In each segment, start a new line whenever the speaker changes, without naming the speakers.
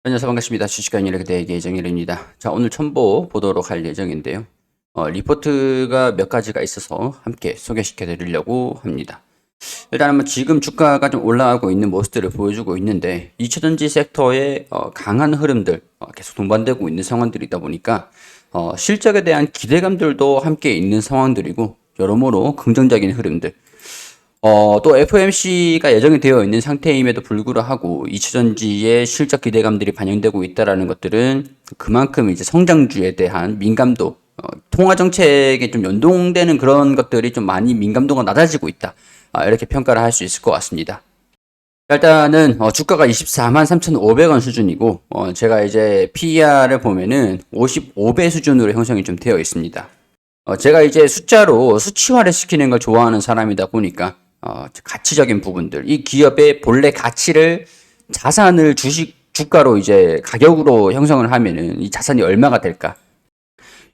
안녕하세요. 반갑습니다. 주식관 연예대의 정일입니다. 자, 오늘 첨보 보도록 할 예정인데요. 리포트가 몇 가지가 있어서 함께 소개시켜 드리려고 합니다. 일단은 뭐 지금 주가가 좀 올라가고 있는 모습들을 보여주고 있는데 2차전지 섹터의 강한 흐름들 계속 동반되고 있는 상황들이다 보니까 실적에 대한 기대감들도 함께 있는 상황들이고 여러모로 긍정적인 흐름들 또 FOMC가 예정이 되어 있는 상태임에도 불구하고 2차전지의 실적 기대감들이 반영되고 있다라는 것들은 그만큼 이제 성장주에 대한 민감도, 통화 정책에 좀 연동되는 그런 것들이 좀 많이 민감도가 낮아지고 있다. 이렇게 평가를 할 수 있을 것 같습니다. 일단은 주가가 24만 3,500원 수준이고 제가 이제 PER을 보면은 55배 수준으로 형성이 좀 되어 있습니다. 제가 이제 숫자로 수치화를 시키는 걸 좋아하는 사람이다 보니까 가치적인 부분들, 이 기업의 본래 가치를 자산을 주가로 이제 가격으로 형성을 하면은 이 자산이 얼마가 될까?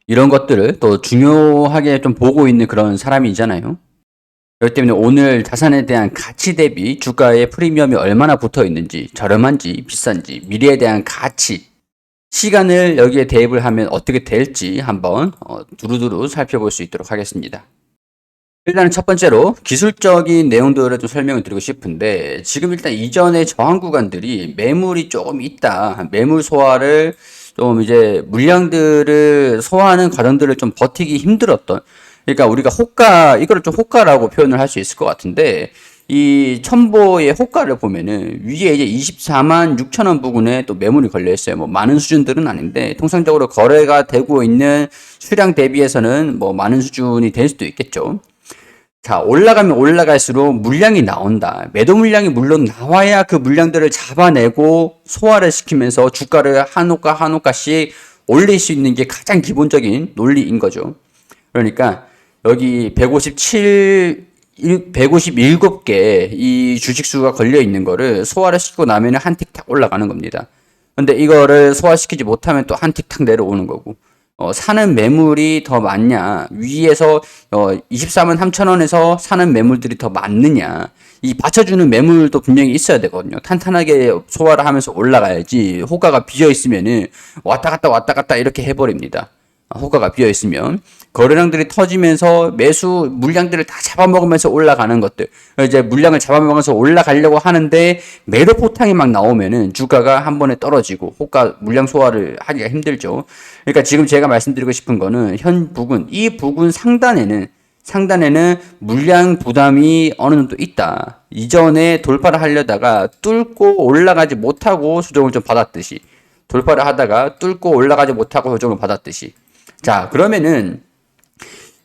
이런 것들을 또 중요하게 좀 보고 있는 그런 사람이잖아요. 그렇기 때문에 오늘 자산에 대한 가치 대비 주가의 프리미엄이 얼마나 붙어 있는지, 저렴한지, 비싼지, 미래에 대한 가치, 시간을 여기에 대입을 하면 어떻게 될지 한번 두루두루 살펴볼 수 있도록 하겠습니다. 일단은 첫 번째로 기술적인 내용들을 좀 설명을 드리고 싶은데 지금 일단 이전의 저항 구간들이 매물이 조금 있다. 매물 소화를 좀 이제 물량들을 소화하는 과정들을 좀 버티기 힘들었던, 그러니까 우리가 호가, 이거를 좀 호가라고 표현을 할 수 있을 것 같은데 이 첨보의 호가를 보면은 위에 이제 24만 6천 원 부근에 또 매물이 걸려 있어요. 뭐 많은 수준들은 아닌데 통상적으로 거래가 되고 있는 수량 대비해서는 뭐 많은 수준이 될 수도 있겠죠. 자, 올라가면 올라갈수록 물량이 나온다. 매도 물량이 물론 나와야 그 물량들을 잡아내고 소화를 시키면서 주가를 한 호가 한 호가씩 올릴 수 있는 게 가장 기본적인 논리인 거죠. 그러니까 여기 157개 이 주식수가 걸려 있는 거를 소화를 시키고 나면 한 틱 탁 올라가는 겁니다. 근데 이거를 소화시키지 못하면 또 한 틱 탁 내려오는 거고. 사는 매물이 더 많냐, 위에서 24만 3천 원에서 사는 매물들이 더 많느냐, 이 받쳐주는 매물도 분명히 있어야 되거든요. 탄탄하게 소화를 하면서 올라가야지 호가가 비어 있으면은 왔다 갔다 이렇게 해버립니다. 호가가 비어 있으면 거래량들이 터지면서 매수 물량들을 다 잡아먹으면서 올라가는 것들, 이제 물량을 잡아먹으면서 올라가려고 하는데 매도 포탕이 막 나오면은 주가가 한 번에 떨어지고 호가 물량 소화를 하기가 힘들죠. 그러니까 지금 제가 말씀드리고 싶은 거는 현 부근, 이 부근 상단에는 물량 부담이 어느 정도 있다. 이전에 돌파를 하려다가 뚫고 올라가지 못하고 수정을 좀 받았듯이, 돌파를 하다가 뚫고 올라가지 못하고 조정을 받았듯이. 자, 그러면은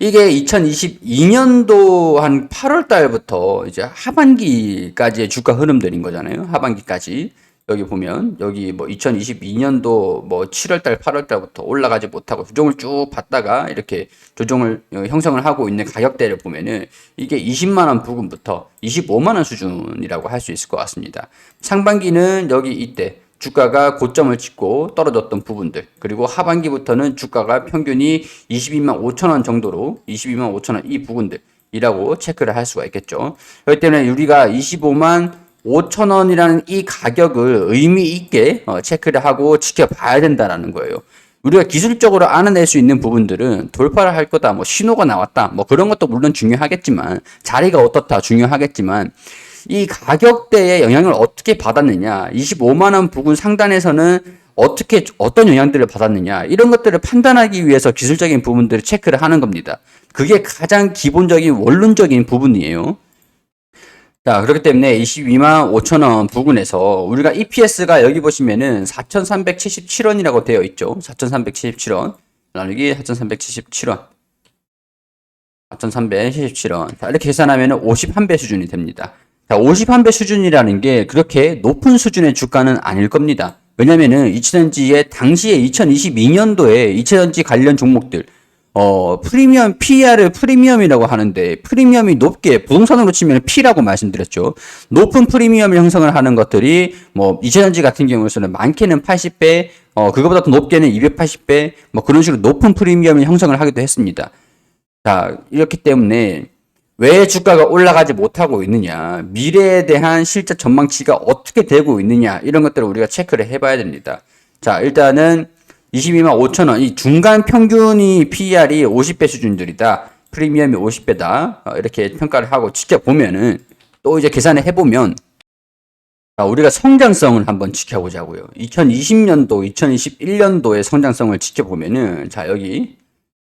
이게 2022년도 한 8월 달부터 이제 하반기까지의 주가 흐름들인 거잖아요. 하반기까지. 여기 보면 여기 뭐 2022년도 뭐 7월 달, 8월 달부터 올라가지 못하고 조정을 쭉 받다가 이렇게 조정을 형성을 하고 있는 가격대를 보면은 이게 20만 원 부근부터 25만 원 수준이라고 할 수 있을 것 같습니다. 상반기는 여기 이때 주가가 고점을 찍고 떨어졌던 부분들, 그리고 하반기부터는 주가가 평균이 22만 5천 원 정도로 22만 5천 원 이 부분들이라고 체크를 할 수가 있겠죠. 그렇기 때문에 우리가 25만 5천 원이라는 이 가격을 의미 있게 체크를 하고 지켜봐야 된다는 거예요. 우리가 기술적으로 알아낼 수 있는 부분들은 돌파를 할 거다, 뭐 신호가 나왔다, 뭐 그런 것도 물론 중요하겠지만, 자리가 어떻다 중요하겠지만, 이 가격대의 영향을 어떻게 받았느냐, 25만원 부근 상단에서는 어떤 영향들을 받았느냐, 이런 것들을 판단하기 위해서 기술적인 부분들을 체크를 하는 겁니다. 그게 가장 기본적인 원론적인 부분이에요. 자, 그렇기 때문에 22만 5천원 부근에서 우리가 EPS가 여기 보시면은 4,377원이라고 되어 있죠. 4,377원. 나누기 4,377원. 4,377원. 자, 이렇게 계산하면 51배 수준이 됩니다. 자, 51배 수준이라는 게 그렇게 높은 수준의 주가는 아닐 겁니다. 왜냐면은 이차전지의 당시에 2022년도에 이차전지 관련 종목들, 프리미엄, PER을 프리미엄이라고 하는데, 프리미엄이 높게, 부동산으로 치면 P라고 말씀드렸죠. 높은 프리미엄을 형성을 하는 것들이, 뭐, 이차전지 같은 경우에는 많게는 80배, 그거보다 더 높게는 280배, 뭐 그런 식으로 높은 프리미엄을 형성을 하기도 했습니다. 자, 이렇기 때문에, 왜 주가가 올라가지 못하고 있느냐, 미래에 대한 실제 전망치가 어떻게 되고 있느냐, 이런 것들을 우리가 체크를 해봐야 됩니다. 자, 일단은 22만 5천 원, 이 중간 평균이 PER이 50배 수준들이다. 프리미엄이 50배다. 이렇게 평가를 하고 지켜보면은 또 이제 계산을 해보면 자, 우리가 성장성을 한번 지켜보자고요. 2020년도, 2021년도의 성장성을 지켜보면은 자, 여기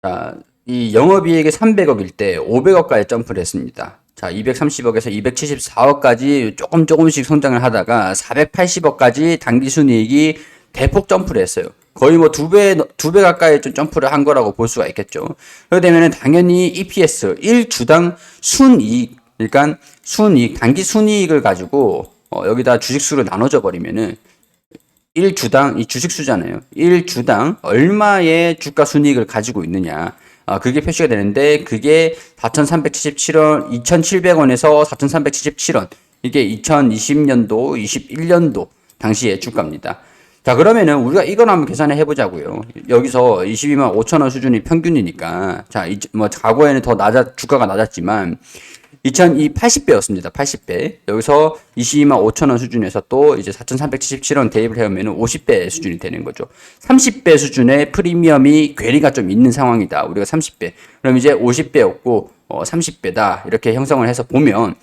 자, 이 영업이익이 300억일 때 500억까지 점프를 했습니다. 자, 230억에서 274억까지 조금씩 성장을 하다가 480억까지 당기순이익이 대폭 점프를 했어요. 거의 뭐 두 배 가까이 좀 점프를 한 거라고 볼 수가 있겠죠. 그렇게 되면은 당연히 EPS 1주당 순이익, 그러니까 순이익, 단기 순이익을 가지고 여기다 주식수를 나눠줘 버리면은 1주당, 이 주식수잖아요. 1주당 얼마의 주가 순이익을 가지고 있느냐. 그게 표시가 되는데, 그게 4,377원, 2,700원에서 4,377원. 이게 2020년도, 21년도 당시의 주가입니다. 자, 그러면은 우리가 이걸 한번 계산을 해보자고요. 여기서 22만 5천 원 수준이 평균이니까, 자, 뭐 과거에는 더 주가가 낮았지만, 80배였습니다. 80배. 여기서 22만 5천 원 수준에서 또 이제 4,377원 대입을 해오면 50배 수준이 되는 거죠. 30배 수준의 프리미엄이 괴리가 좀 있는 상황이다. 우리가 30배. 그럼 이제 50배였고, 30배다. 이렇게 형성을 해서 보면,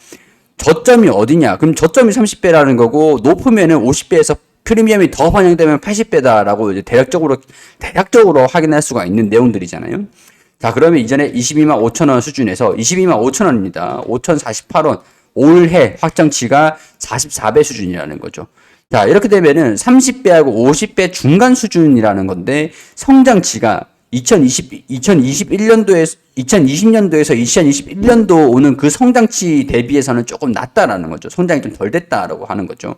저점이 어디냐? 그럼 저점이 30배라는 거고, 높으면은 50배에서 프리미엄이 더 반영되면 80배다라고 이제 대략적으로 확인할 수가 있는 내용들이잖아요. 자, 그러면 이전에 22만 5천 원 수준에서 22만 5천 원입니다. 5,048원. 올해 확정치가 44배 수준이라는 거죠. 자, 이렇게 되면은 30배하고 50배 중간 수준이라는 건데, 성장치가 2020년도에서 2021년도 오는 그 성장치 대비해서는 조금 낮다라는 거죠. 성장이 좀 덜 됐다라고 하는 거죠.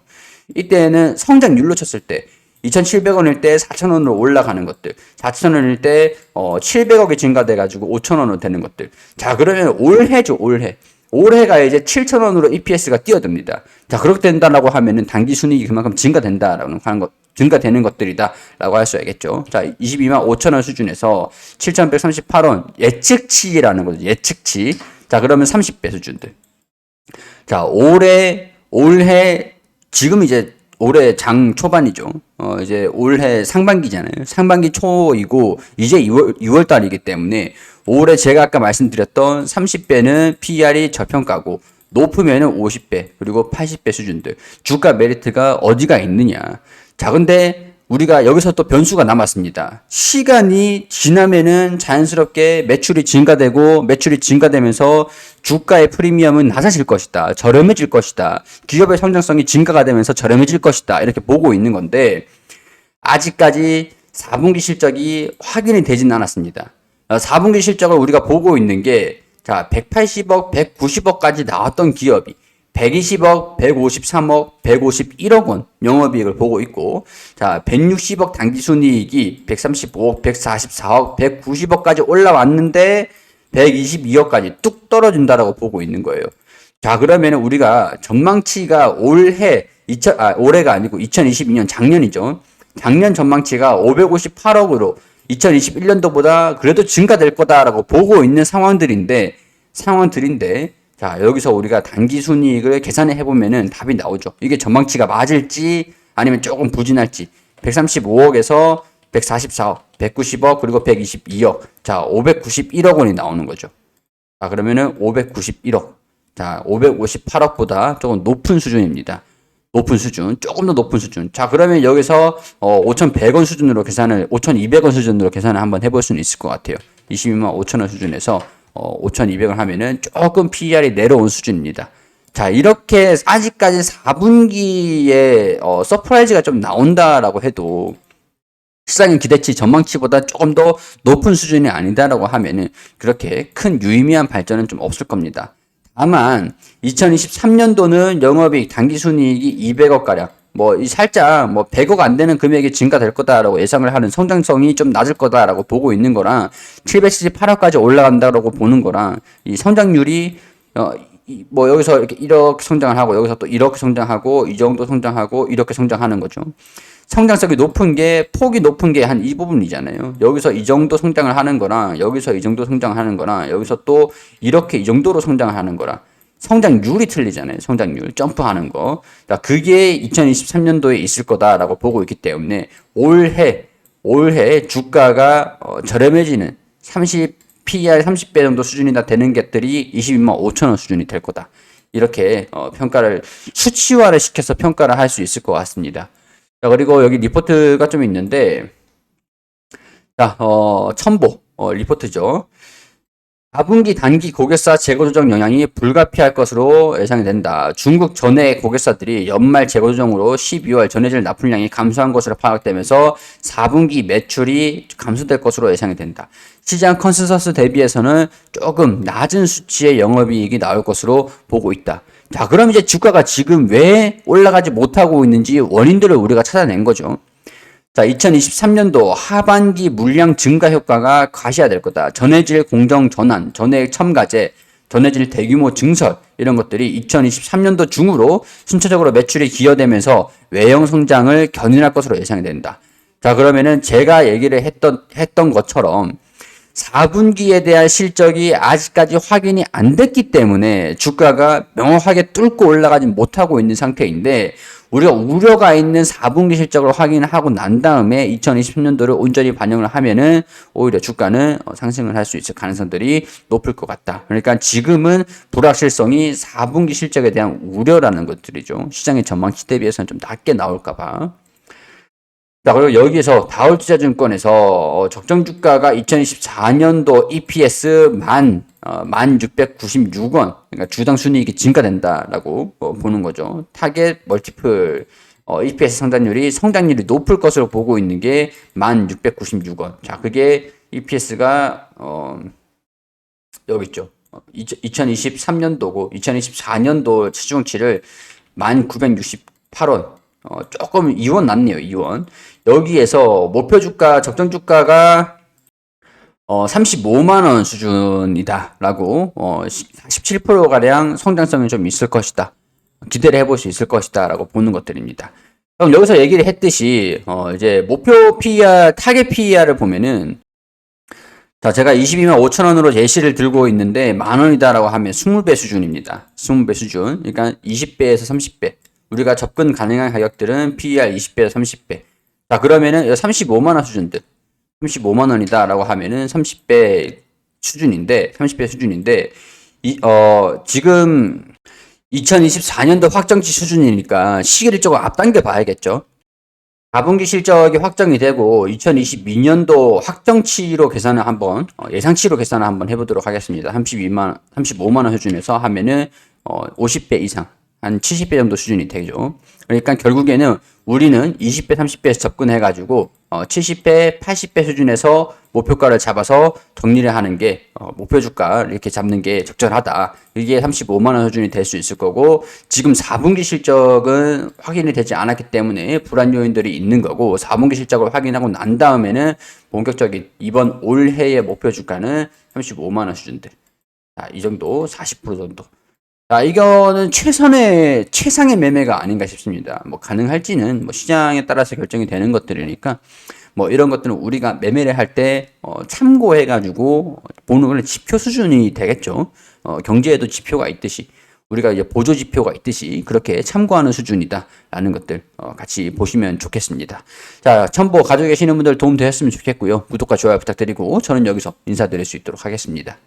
이때는 성장률로 쳤을 때 2,700원일 때 4,000원으로 올라가는 것들, 4,000원일 때 700억이 증가돼가지고 5,000원으로 되는 것들. 자, 그러면 올해죠, 올해. 올해가 이제 7,000원으로 EPS가 뛰어듭니다. 자, 그렇게 된다라고 하면은 단기 순이익이 그만큼 증가된다라고 하는 것, 증가되는 것들이다라고 할 수 있겠죠. 자, 22만 5,000원 수준에서 7,138원 예측치라는 거죠. 예측치. 자, 그러면 30배 수준들. 자, 올해 지금 이제 올해 장 초반이죠. 이제 올해 상반기잖아요. 상반기 초이고, 이제 6월 달이기 때문에, 올해 제가 아까 말씀드렸던 30배는 PER이 저평가고, 높으면은 50배, 그리고 80배 수준들. 주가 메리트가 어디가 있느냐. 자, 근데 우리가 여기서 또 변수가 남았습니다. 시간이 지나면은 자연스럽게 매출이 증가되면서 주가의 프리미엄은 낮아질 것이다. 저렴해질 것이다. 기업의 성장성이 증가가 되면서 저렴해질 것이다. 이렇게 보고 있는 건데, 아직까지 4분기 실적이 확인이 되진 않았습니다. 4분기 실적을 우리가 보고 있는 게, 자, 180억, 190억까지 나왔던 기업이 120억, 153억, 151억 원 영업이익을 보고 있고, 자, 160억 당기순이익이 135억, 144억, 190억까지 올라왔는데 122억까지 뚝 떨어진다라고 보고 있는 거예요. 자, 그러면 우리가 전망치가 올해가 아니고 2022년 작년이죠. 작년 전망치가 558억으로 2021년도보다 그래도 증가될 거다라고 보고 있는 상황들인데, 자, 여기서 우리가 단기 순이익을 계산해 해보면은 답이 나오죠. 이게 전망치가 맞을지 아니면 조금 부진할지. 135억에서 144억, 190억, 그리고 122억. 자, 591억 원이 나오는 거죠. 자, 그러면은 591억. 자, 558억보다 조금 높은 수준입니다. 높은 수준, 조금 더 높은 수준. 자, 그러면 여기서 5,100원 수준으로 5,200원 수준으로 계산을 한번 해볼 수는 있을 것 같아요. 22만 5천 원 수준에서 5,200을 하면은 조금 PER이 내려온 수준입니다. 자, 이렇게 아직까지 4분기에 서프라이즈가 좀 나온다라고 해도 시장의 기대치 전망치보다 조금 더 높은 수준이 아니다라고 하면은 그렇게 큰 유의미한 발전은 좀 없을 겁니다. 다만 2023년도는 영업이익 당기순이익이 200억가량, 살짝 100억 안 되는 금액이 증가될 거다라고 예상을 하는, 성장성이 좀 낮을 거다라고 보고 있는 거랑 778억까지 올라간다라고 보는 거랑, 이 성장률이 여기서 이렇게 1억 성장을 하고, 여기서 또 이렇게 성장하고, 이 정도 성장하고, 이렇게 성장하는 거죠. 성장성이 높은 게 폭이 높은 게 한 이 부분이잖아요. 여기서 이 정도 성장을 하는 거랑 여기서 이 정도 성장하는 거랑 여기서 또 이렇게 이 정도로 성장하는 거랑 성장률이 틀리잖아요. 성장률 점프하는 거. 그러니까 그게 2023년도에 있을 거다라고 보고 있기 때문에 올해 주가가 저렴해지는 PER 30배 정도 수준이나 되는 것들이 22만 5천 원 수준이 될 거다. 이렇게 평가를 수치화를 시켜서 평가를 할 수 있을 것 같습니다. 자, 그리고 여기 리포트가 좀 있는데, 자, 첨보, 리포트죠. 4분기 단기 고객사 재고 조정 영향이 불가피할 것으로 예상이 된다. 중국 전해 고객사들이 연말 재고 조정으로 12월 전해질 납품량이 감소한 것으로 파악되면서 4분기 매출이 감소될 것으로 예상이 된다. 시장 컨센서스 대비해서는 조금 낮은 수치의 영업이익이 나올 것으로 보고 있다. 자, 그럼 이제 주가가 지금 왜 올라가지 못하고 있는지 원인들을 우리가 찾아낸 거죠. 자, 2023년도 하반기 물량 증가 효과가 가시화될 거다. 전해질 공정 전환, 전해 첨가제, 전해질 대규모 증설 이런 것들이 2023년도 중으로 순차적으로 매출이 기여되면서 외형 성장을 견인할 것으로 예상이 된다. 자, 그러면은 제가 얘기를 했던 것처럼 4분기에 대한 실적이 아직까지 확인이 안 됐기 때문에 주가가 명확하게 뚫고 올라가지 못하고 있는 상태인데 우리가 우려가 있는 4분기 실적을 확인하고 난 다음에 2023년도를 온전히 반영을 하면은 오히려 주가는 상승을 할 수 있을 가능성들이 높을 것 같다. 그러니까 지금은 불확실성이 4분기 실적에 대한 우려라는 것들이죠. 시장의 전망치 대비해서는 좀 낮게 나올까 봐. 자, 그리고 여기에서 다울투자증권에서 적정 주가가 2024년도 EPS 1696원, 그러니까 주당 순이익이 증가된다라고 보는 거죠. 타겟 멀티플 EPS 성장률이 높을 것으로 보고 있는 게 1696원. 자, 그게 EPS가 여기 있죠. 2023년도고 2024년도 시중치를 1968원. 조금 2원 낮네요. 2원. 여기에서 목표 주가, 적정 주가가 35만원 수준이다라고 17%가량 성장성이 좀 있을 것이다. 기대를 해볼 수 있을 것이다라고 보는 것들입니다. 그럼 여기서 얘기를 했듯이 이제 목표 PER, 타겟 PER을 보면은 자, 제가 22만 5천 원으로 예시를 들고 있는데 만원이다라고 하면 20배 수준입니다. 20배 수준. 그러니까 20배에서 30배. 우리가 접근 가능한 가격들은 PER 20배에서 30배. 자, 그러면은 35만원 수준들. 35만원이다라고 하면은 30배 수준인데, 지금 2024년도 확정치 수준이니까 시기를 조금 앞당겨 봐야겠죠. 4분기 실적이 확정이 되고 2022년도 확정치로 계산을 한번 예상치로 계산을 한번 해보도록 하겠습니다. 35만 원 수준에서 하면은 50배 이상 한 70배 정도 수준이 되죠. 그러니까 결국에는 우리는 20배, 30배에서 접근해가지고 70배, 80배 수준에서 목표가를 잡아서 정리를 하는 게 목표 주가를 이렇게 잡는 게 적절하다. 이게 35만 원 수준이 될 수 있을 거고 지금 4분기 실적은 확인이 되지 않았기 때문에 불안 요인들이 있는 거고 4분기 실적을 확인하고 난 다음에는 본격적인 이번 올해의 목표 주가는 35만 원 수준들. 자, 이 정도 40% 정도. 자, 이거는 최상의 매매가 아닌가 싶습니다. 뭐, 가능할지는 뭐 시장에 따라서 결정이 되는 것들이니까, 뭐, 이런 것들은 우리가 매매를 할 때, 참고해가지고, 보는 건 지표 수준이 되겠죠. 경제에도 지표가 있듯이, 우리가 이제 보조 지표가 있듯이, 그렇게 참고하는 수준이다라는 것들, 같이 보시면 좋겠습니다. 자, 첨보 가지고 계시는 분들 도움 되셨으면 좋겠고요. 구독과 좋아요 부탁드리고, 저는 여기서 인사드릴 수 있도록 하겠습니다.